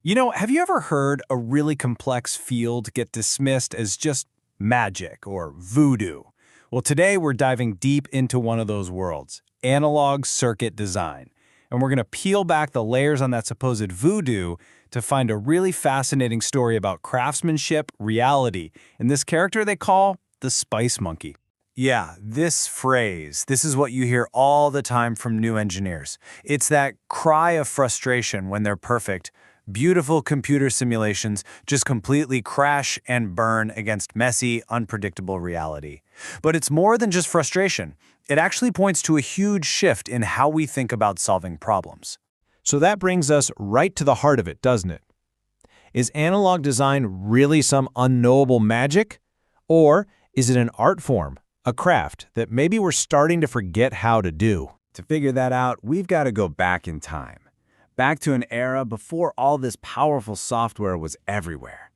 Have you ever heard a really complex field get dismissed as just magic or voodoo? Well, today we're diving deep into one of those worlds, analog circuit design. And we're going to peel back the layers on that supposed voodoo to find a really fascinating story about craftsmanship, reality, and this character they call the Spice Monkey. Yeah, this phrase, this is what you hear all the time from new engineers. It's that cry of frustration when they're perfect. Beautiful computer simulations just completely crash and burn against messy, unpredictable reality. But it's more than just frustration. It actually points to a huge shift in how we think about solving problems. So that brings us right to the heart of it, doesn't it? Is analog design really some unknowable magic? Or is it an art form, a craft that maybe we're starting to forget how to do? To figure that out, we've got to go back in time. Back to an era before all this powerful software was everywhere.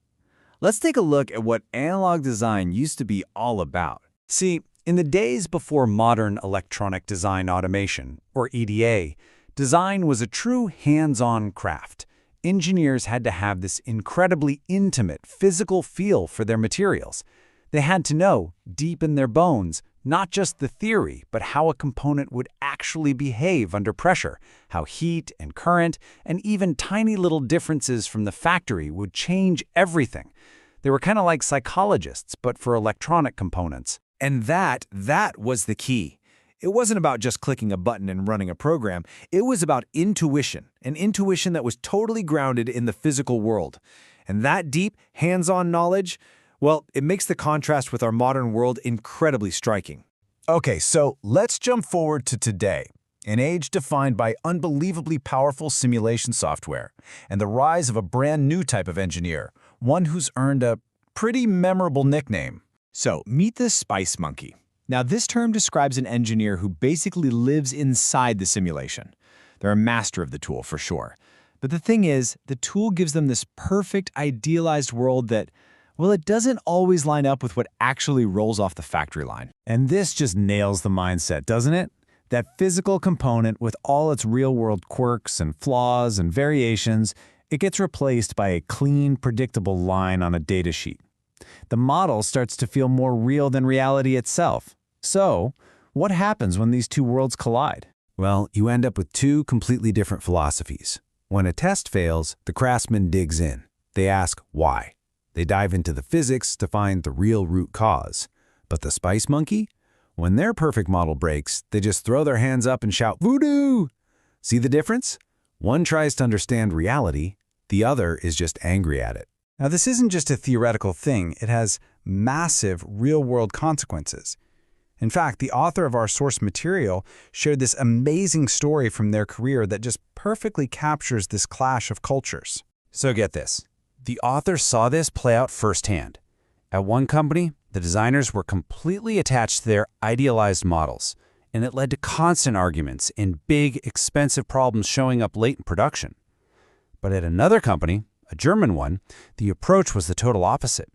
Let's take a look at what analog design used to be all about. See, in the days before modern electronic design automation, or EDA, design was a true hands-on craft. Engineers had to have this incredibly intimate, physical feel for their materials. They had to know, deep in their bones, not just the theory, but how a component would actually behave under pressure, how heat and current, and even tiny little differences from the factory would change everything. They were kind of like psychologists, but for electronic components. And that was the key. It wasn't about just clicking a button and running a program. It was about intuition, an intuition that was totally grounded in the physical world. And that deep, hands-on knowledge, well, it makes the contrast with our modern world incredibly striking. Okay, so let's jump forward to today, an age defined by unbelievably powerful simulation software and the rise of a brand new type of engineer, one who's earned a pretty memorable nickname. So, meet the Spice Monkey. Now, this term describes an engineer who basically lives inside the simulation. They're a master of the tool, for sure. But the thing is, the tool gives them this perfect, idealized world that, well, it doesn't always line up with what actually rolls off the factory line. And this just nails the mindset, doesn't it? That physical component with all its real-world quirks and flaws and variations, it gets replaced by a clean, predictable line on a datasheet. The model starts to feel more real than reality itself. So, what happens when these two worlds collide? Well, you end up with two completely different philosophies. When a test fails, the craftsman digs in. They ask why. They dive into the physics to find the real root cause. But the Spice Monkey? When their perfect model breaks, they just throw their hands up and shout, "Voodoo!" See the difference? One tries to understand reality, the other is just angry at it. Now, this isn't just a theoretical thing. It has massive real-world consequences. In fact, the author of our source material shared this amazing story from their career that just perfectly captures this clash of cultures. So get this. The author saw this play out firsthand. At one company, the designers were completely attached to their idealized models, and it led to constant arguments and big, expensive problems showing up late in production. But at another company, a German one, the approach was the total opposite.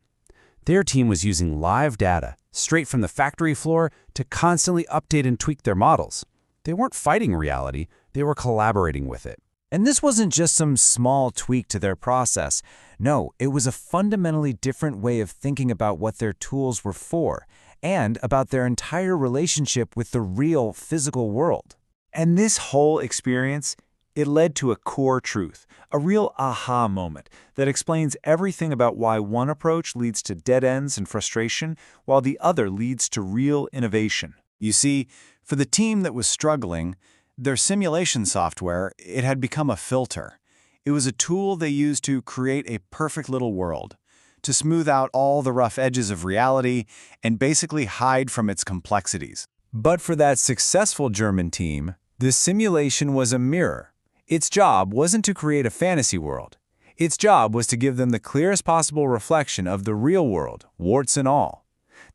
Their team was using live data, straight from the factory floor, to constantly update and tweak their models. They weren't fighting reality, they were collaborating with it. And this wasn't just some small tweak to their process. No, it was a fundamentally different way of thinking about what their tools were for, and about their entire relationship with the real physical world. And this whole experience, it led to a core truth, a real aha moment that explains everything about why one approach leads to dead ends and frustration, while the other leads to real innovation. You see, for the team that was struggling, their simulation software, it had become a filter. It was a tool they used to create a perfect little world, to smooth out all the rough edges of reality and basically hide from its complexities. But for that successful German team, this simulation was a mirror. Its job wasn't to create a fantasy world. Its job was to give them the clearest possible reflection of the real world, warts and all.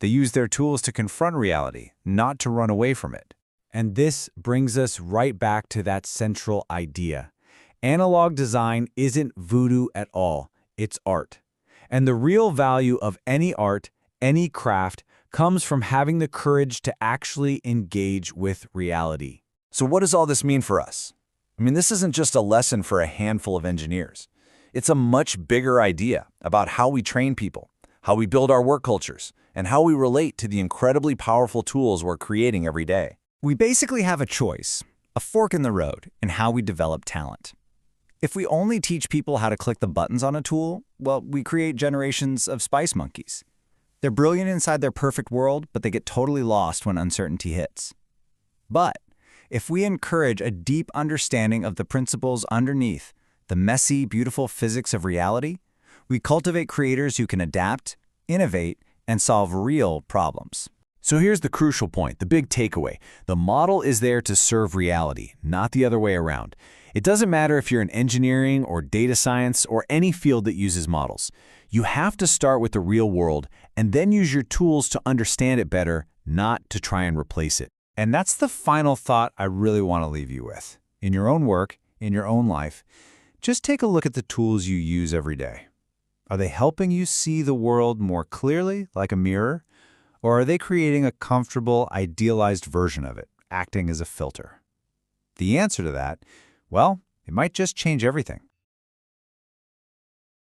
They used their tools to confront reality, not to run away from it. And this brings us right back to that central idea. Analog design isn't voodoo at all, it's art. And the real value of any art, any craft, comes from having the courage to actually engage with reality. So what does all this mean for us? I mean, this isn't just a lesson for a handful of engineers. It's a much bigger idea about how we train people, how we build our work cultures, and how we relate to the incredibly powerful tools we're creating every day. We basically have a choice, a fork in the road, in how we develop talent. If we only teach people how to click the buttons on a tool, well, we create generations of spice monkeys. They're brilliant inside their perfect world, but they get totally lost when uncertainty hits. But if we encourage a deep understanding of the principles underneath, the messy, beautiful physics of reality, we cultivate creators who can adapt, innovate, and solve real problems. So here's the crucial point, the big takeaway. The model is there to serve reality, not the other way around. It doesn't matter if you're in engineering or data science or any field that uses models. You have to start with the real world and then use your tools to understand it better, not to try and replace it. And that's the final thought I really want to leave you with. In your own work, in your own life, just take a look at the tools you use every day. Are they helping you see the world more clearly, like a mirror? Or are they creating a comfortable, idealized version of it, acting as a filter? The answer to that, well, it might just change everything.